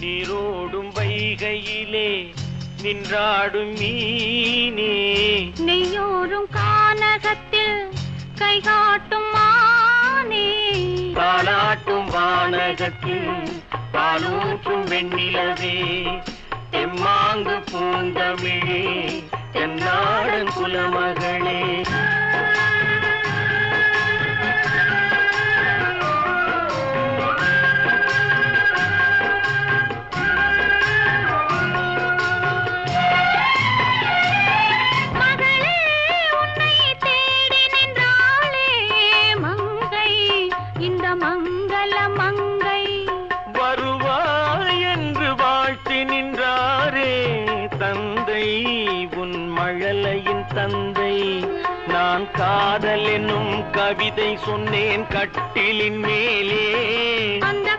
நீரோடும் வைகையிலே நின்றாடும் மீனே, நெய்யோரும் கானகத்தில் கைகாட்டும் மானே, தாலாட்டும் வானகத்தில் பாலூற்றும் வெண்ணிலவே, எம்மாங்கு பூந்தமிழே என்னாடன் குலமகளே. தந்தை நான் காதல் என்னும் கவிதை சொன்னேன் கட்டிலின் மேலே, அந்த